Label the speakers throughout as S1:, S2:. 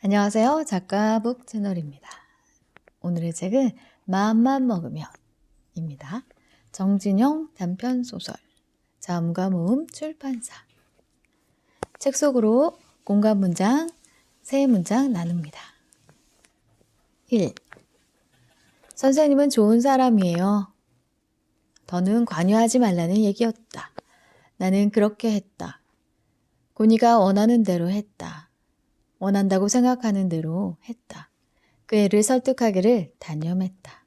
S1: 안녕하세요. 작가북 채널입니다. 오늘의 책은 마음만 먹으면 입니다. 정진용 단편소설 자음과 모음 출판사. 책 속으로 공감 문장 3문장 나눕니다. 1. 선생님은 좋은 사람이에요. 더는 관여하지 말라는 얘기였다. 나는 그렇게 했다. 고니가 원하는 대로 했다. 원한다고 생각하는 대로 했다. 그 애를 설득하기를 단념했다.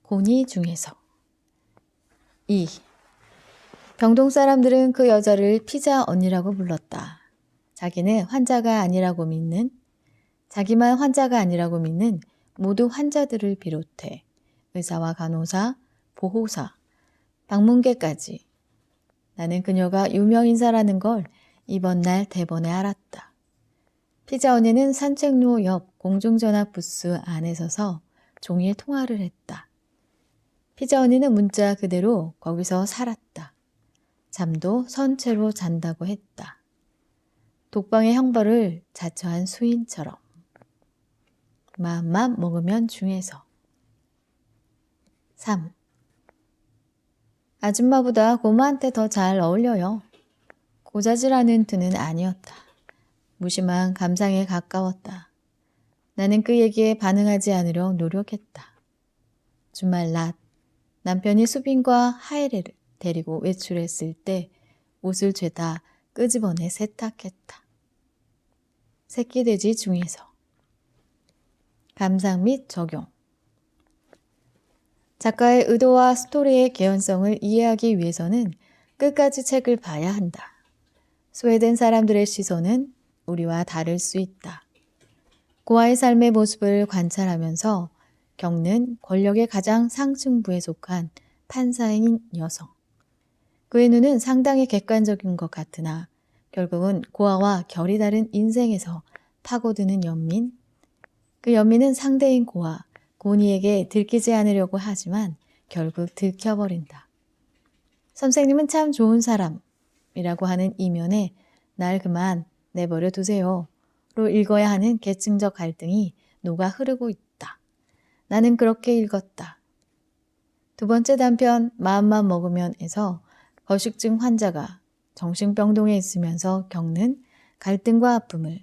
S1: 고니 중에서 2. 병동 사람들은 그 여자를 피자 언니라고 불렀다. 자기는 환자가 아니라고 믿는, 자기만 환자가 아니라고 믿는 모두 환자들을 비롯해 의사와 간호사, 보호사, 방문객까지. 나는 그녀가 유명인사라는 걸 이번 날 대번에 알았다. 피자 언니는 산책로 옆 공중전화 부스 안에 서서 종일 통화를 했다. 피자 언니는 문자 그대로 거기서 살았다. 잠도 선체로 잔다고 했다. 독방의 형벌을 자처한 수인처럼. 마음만 먹으면 중에서. 3. 아줌마보다 고모한테 더 잘 어울려요. 고자질하는 투는 아니었다. 무심한 감상에 가까웠다. 나는 그 얘기에 반응하지 않으려 노력했다. 주말 낮 남편이 수빈과 하이레를 데리고 외출했을 때 옷을 죄다 끄집어내 세탁했다. 새끼돼지 중에서. 감상 및 적용. 작가의 의도와 스토리의 개연성을 이해하기 위해서는 끝까지 책을 봐야 한다. 소외된 사람들의 시선은 우리와 다를 수 있다. 고아의 삶의 모습을 관찰하면서 겪는 권력의 가장 상층부에 속한 판사인 여성. 그의 눈은 상당히 객관적인 것 같으나 결국은 고아와 결이 다른 인생에서 파고드는 연민. 그 연민은 상대인 고아, 고니에게 들키지 않으려고 하지만 결국 들켜버린다. 선생님은 참 좋은 사람이라고 하는 이면에 날 그만 내버려 두세요 로 읽어야 하는 계층적 갈등이 녹아 흐르고 있다. 나는 그렇게 읽었다. 두 번째 단편 마음만 먹으면에서 거식증 환자가 정신병동에 있으면서 겪는 갈등과 아픔을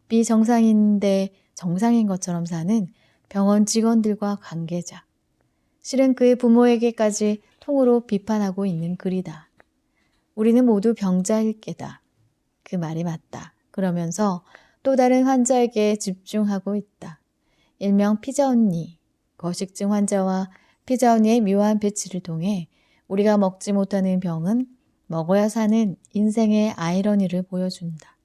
S1: 비정상인데 정상인 것처럼 사는 병원 직원들과 관계자, 실은 그의 부모에게까지 통으로 비판하고 있는 글이다. 우리는 모두 병자일 게다. 그 말이 맞다. 그러면서 또 다른 환자에게 집중하고 있다. 일명 피자 언니, 거식증 환자와 피자 언니의 묘한 배치를 통해 우리가 먹지 못하는 병은 먹어야 사는 인생의 아이러니를 보여준다.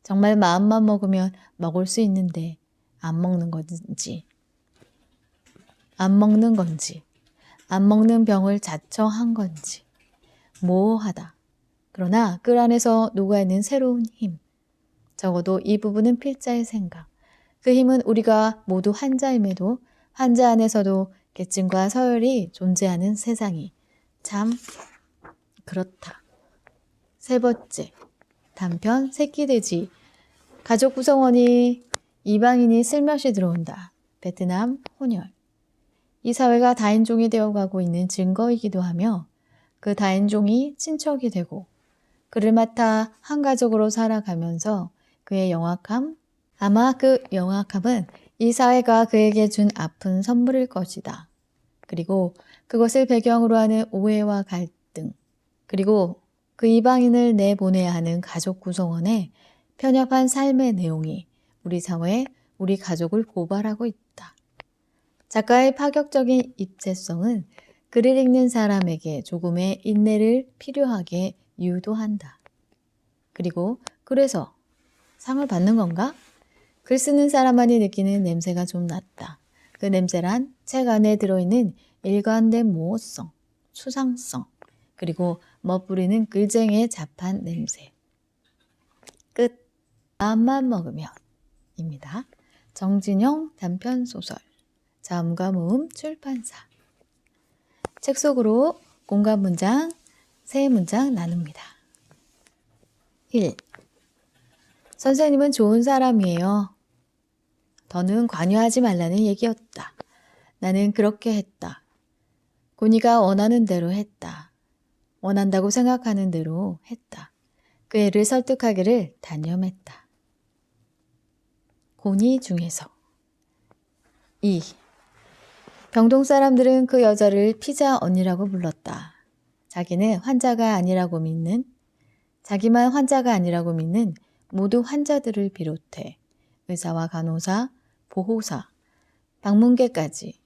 S1: 정말 마음만 먹으면 먹을 수 있는데 안 먹는 건지, 안 먹는 건지, 안 먹는 병을 자처한 건지, 모호하다. 그러나 그 안에서 녹아있는 새로운 힘. 적어도 이 부분은 필자의 생각. 그 힘은 우리가 모두 환자임에도 환자 안에서도 계층과 서열이 존재하는 세상이 참 그렇다. 세 번째, 단편 새끼돼지. 가족 구성원이 이방인이 슬며시 들어온다. 베트남 혼혈. 이 사회가 다인종이 되어가고 있는 증거이기도 하며 그 다인종이 친척이 되고 그를 맡아 한 가족으로 살아가면서 그의 영악함, 아마 그 영악함은 이 사회가 그에게 준 아픈 선물일 것이다. 그리고 그것을 배경으로 하는 오해와 갈등, 그리고 그 이방인을 내보내야 하는 가족 구성원의 편협한 삶의 내용이 우리 사회에 우리 가족을 고발하고 있다. 작가의 파격적인 입체성은 글을 읽는 사람에게 조금의 인내를 필요하게 유도한다. 그리고 그래서 상을 받는 건가? 글 쓰는 사람만이 느끼는 냄새가 좀 낫다. 그 냄새란 책 안에 들어있는 일관된 모호성, 수상성, 그리고 멋부리는 글쟁이의 잡한 냄새. 끝. 마음만 먹으면 입니다. 정진용 단편소설 자음과 모음 출판사. 책 속으로 공감 문장 3문장 나눕니다. 1. 선생님은 좋은 사람이에요. 더는 관여하지 말라는 얘기였다. 나는 그렇게 했다. 고니가 원하는 대로 했다. 원한다고 생각하는 대로 했다. 그 애를 설득하기를 단념했다. 고니 중에서 2. 병동 사람들은 그 여자를 피자 언니라고 불렀다. 자기는 환자가 아니라고 믿는, 자기만 환자가 아니라고 믿는 모두 환자들을 비롯해 의사와 간호사, 보호사, 방문객까지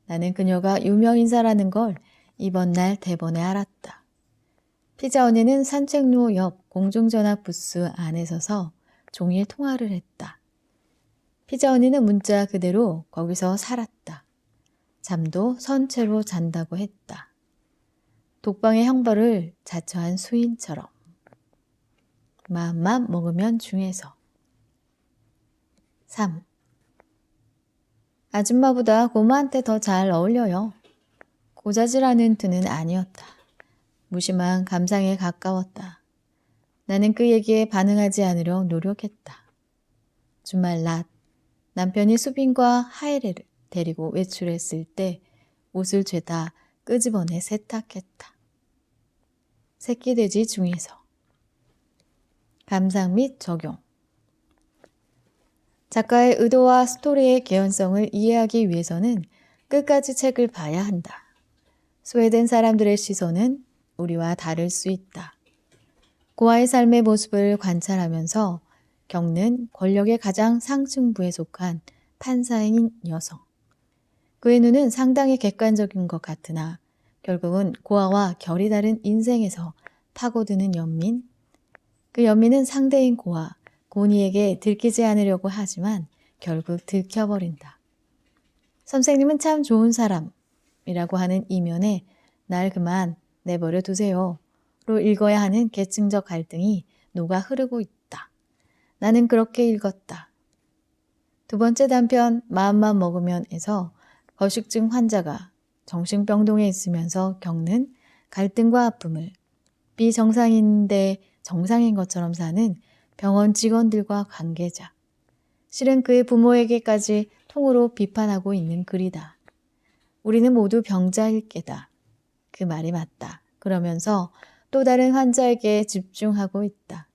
S1: 나는 그녀가 유명인사라는 걸 이번 날 대번에 알았다. 피자 언니는 산책로 옆 공중전화 부스 안에 서서 종일 통화를 했다. 피자 언니는 문자 그대로 거기서 살았다. 잠도 선체로 잔다고 했다. 독방의 형벌을 자처한 수인처럼. 마음만 먹으면 중에서. 3. 아줌마보다 고모한테 더 잘 어울려요. 고자질하는 투는 아니었다. 무심한 감상에 가까웠다. 나는 그 얘기에 반응하지 않으려 노력했다. 주말 낮 남편이 수빈과 하이레를 데리고 외출했을 때 옷을 죄다 끄집어내 세탁했다. 새끼돼지 중에서. 감상 및 적용. 작가의 의도와 스토리의 개연성을 이해하기 위해서는 끝까지 책을 봐야 한다. 스웨덴 사람들의 시선은 우리와 다를 수 있다. 고아의 삶의 모습을 관찰하면서 겪는 권력의 가장 상층부에 속한 판사인 여성. 그의 눈은 상당히 객관적인 것 같으나 결국은 고아와 결이 다른 인생에서 파고드는 연민. 그 연민은 상대인 고아, 고니에게 들키지 않으려고 하지만 결국 들켜버린다. 선생님은 참 좋은 사람이라고 하는 이면에 날 그만 내버려 두세요 로 읽어야 하는 계층적 갈등이 녹아 흐르고 있다. 나는 그렇게 읽었다. 두 번째 단편 마음만 먹으면에서 거식증 환자가 정신병동에 있으면서 겪는 갈등과 아픔을 비정상인데 정상인 것처럼 사는 병원 직원들과 관계자, 실은 그의 부모에게까지 통으로 비판하고 있는 글이다. 우리는 모두 병자일 게다. 그 말이 맞다. 그러면서 또 다른 환자에게 집중하고 있다.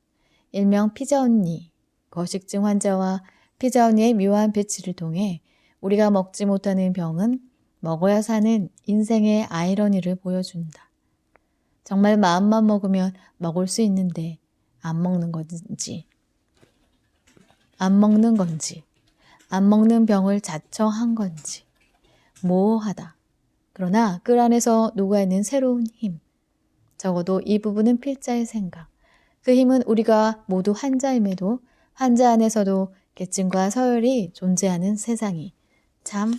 S1: 일명 피자 언니, 거식증 환자와 피자 언니의 묘한 배치를 통해 우리가 먹지 못하는 병은 먹어야 사는 인생의 아이러니를 보여준다. 정말 마음만 먹으면 먹을 수 있는데 안 먹는 건지, 안 먹는 병을 자처한 건지, 모호하다. 그러나 그 안에서 녹아있는 새로운 힘, 적어도 이 부분은 필자의 생각. 그 힘은 우리가 모두 환자임에도 환자 안에서도 계층과 서열이 존재하는 세상이 참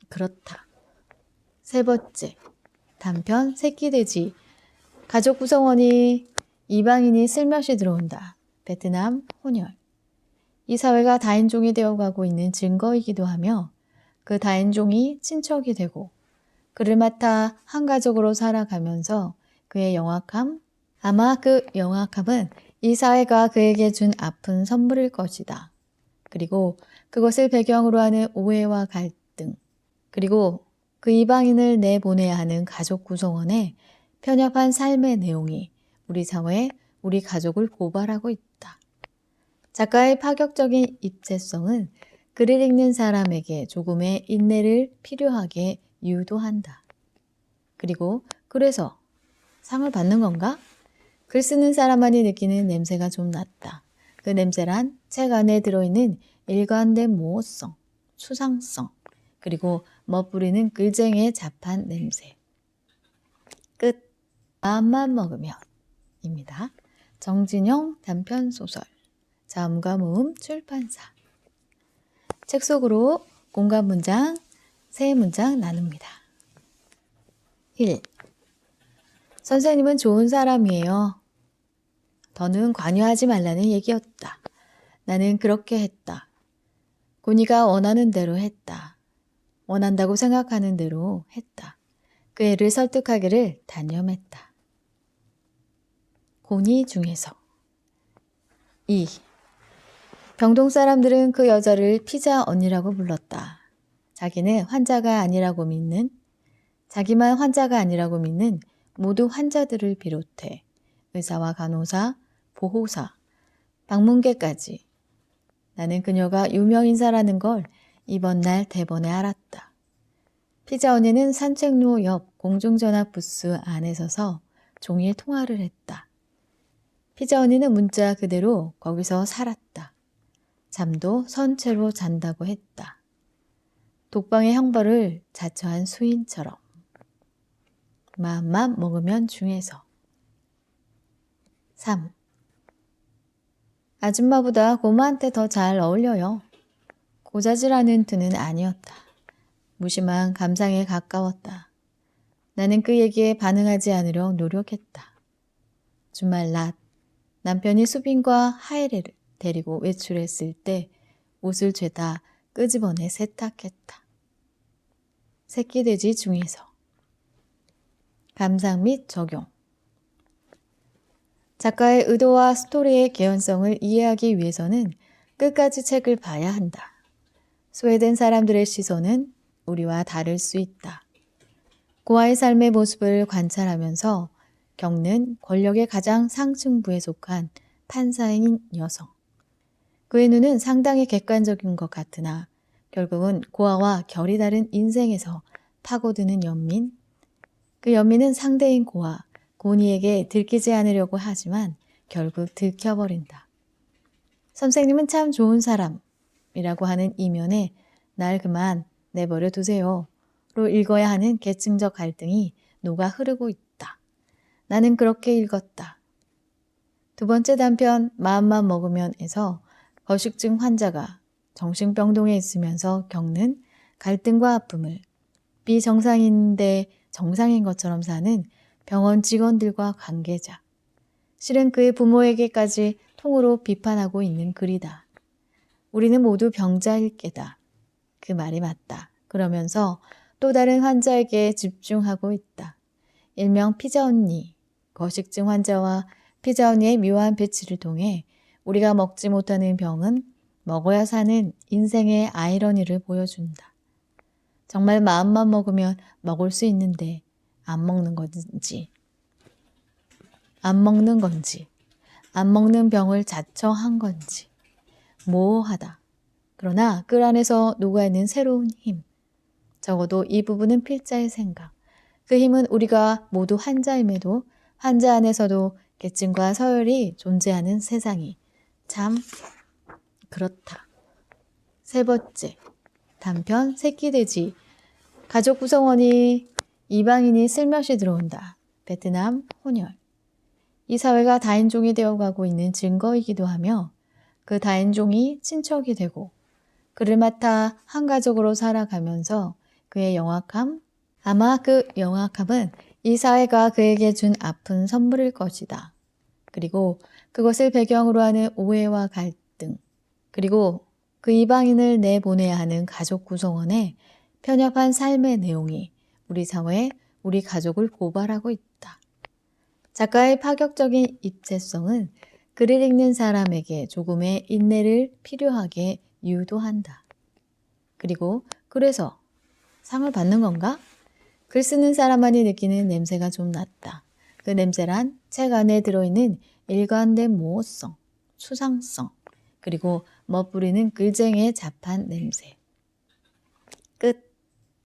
S1: 그렇다. 세 번째, 단편 새끼돼지. 가족 구성원이 이방인이 슬며시 들어온다. 베트남 혼혈. 이 사회가 다인종이 되어가고 있는 증거이기도 하며 그 다인종이 친척이 되고 그를 맡아 한 가족으로 살아가면서 그의 영악함, 아마 그 영악함은 이 사회가 그에게 준 아픈 선물일 것이다. 그리고 그것을 배경으로 하는 오해와 갈등, 그리고 그 이방인을 내보내야 하는 가족 구성원의 편협한 삶의 내용이 우리 사회, 우리 가족을 고발하고 있다. 작가의 파격적인 입체성은 글을 읽는 사람에게 조금의 인내를 필요하게 유도한다. 그리고 그래서 상을 받는 건가? 글 쓰는 사람만이 느끼는 냄새가 좀 낫다. 그 냄새란 책 안에 들어있는 일관된 모호성, 수상성, 그리고 멋부리는 글쟁이의 잡한 냄새. 끝. 마음만 먹으면 입니다. 정진영 단편소설. 자음과 모음 출판사. 책 속으로 공감 문장, 세 문장 나눕니다. 1. 선생님은 좋은 사람이에요. 더는 관여하지 말라는 얘기였다. 나는 그렇게 했다. 고니가 원하는 대로 했다. 원한다고 생각하는 대로 했다. 그 애를 설득하기를 단념했다. 고니 중에서 2. 병동 사람들은 그 여자를 피자 언니라고 불렀다. 자기만 환자가 아니라고 믿는 모두 환자들을 비롯해 의사와 간호사, 보호사, 방문객까지. 나는 그녀가 유명인사라는 걸 이번 날 대번에 알았다. 피자 언니는 산책로 옆 공중전화 부스 안에 서서 종일 통화를 했다. 피자 언니는 문자 그대로 거기서 살았다. 잠도 선체로 잔다고 했다. 독방의 형벌을 자처한 수인처럼. 마음만 먹으면 중에서. 3. 아줌마보다 고모한테 더 잘 어울려요. 고자질하는 투는 아니었다. 무심한 감상에 가까웠다. 나는 그 얘기에 반응하지 않으려 노력했다. 주말 낮 남편이 수빈과 하이레를 데리고 외출했을 때 옷을 죄다 끄집어내 세탁했다. 새끼돼지 중에서. 감상 및 적용. 작가의 의도와 스토리의 개연성을 이해하기 위해서는 끝까지 책을 봐야 한다. 스웨덴 사람들의 시선은 우리와 다를 수 있다. 고아의 삶의 모습을 관찰하면서 겪는 권력의 가장 상층부에 속한 판사인 여성. 그의 눈은 상당히 객관적인 것 같으나 결국은 고아와 결이 다른 인생에서 파고드는 연민. 그 연민은 상대인 고아, 고니에게 들키지 않으려고 하지만 결국 들켜버린다. 선생님은 참 좋은 사람이라고 하는 이면에 날 그만 내버려 두세요 로 읽어야 하는 계층적 갈등이 녹아 흐르고 있다. 나는 그렇게 읽었다. 두 번째 단편 마음만 먹으면에서 거식증 환자가 정신병동에 있으면서 겪는 갈등과 아픔을 비정상인데 정상인 것처럼 사는 병원 직원들과 관계자, 실은 그의 부모에게까지 통으로 비판하고 있는 글이다. 우리는 모두 병자일 게다. 그 말이 맞다. 그러면서 또 다른 환자에게 집중하고 있다. 일명 피자 언니, 거식증 환자와 피자 언니의 묘한 배치를 통해 우리가 먹지 못하는 병은 먹어야 사는 인생의 아이러니를 보여준다. 정말 마음만 먹으면 먹을 수 있는데 안 먹는 건지, 안 먹는 병을 자처한 건지, 모호하다. 그러나 그 안에서 녹아있는 새로운 힘, 적어도 이 부분은 필자의 생각. 그 힘은 우리가 모두 환자임에도 환자 안에서도 계층과 서열이 존재하는 세상이 참 그렇다. 세 번째, 단편 새끼돼지. 가족 구성원이 이방인이 슬며시 들어온다. 베트남 혼혈. 이 사회가 다인종이 되어가고 있는 증거이기도 하며 그 다인종이 친척이 되고 그를 맡아 한 가족으로 살아가면서 그의 영악함, 아마 그 영악함은 이 사회가 그에게 준 아픈 선물일 것이다. 그리고 그것을 배경으로 하는 오해와 갈등, 그리고 그 이방인을 내보내야 하는 가족 구성원의 편협한 삶의 내용이 우리 사회, 우리 가족을 고발하고 있다. 작가의 파격적인 입체성은 글을 읽는 사람에게 조금의 인내를 필요하게 유도한다. 그리고 그래서 상을 받는 건가? 글 쓰는 사람만이 느끼는 냄새가 좀 났다. 그 냄새란 책 안에 들어있는 일관된 모호성, 수상성, 그리고 멋부리는 글쟁이의 잡한 냄새. 끝.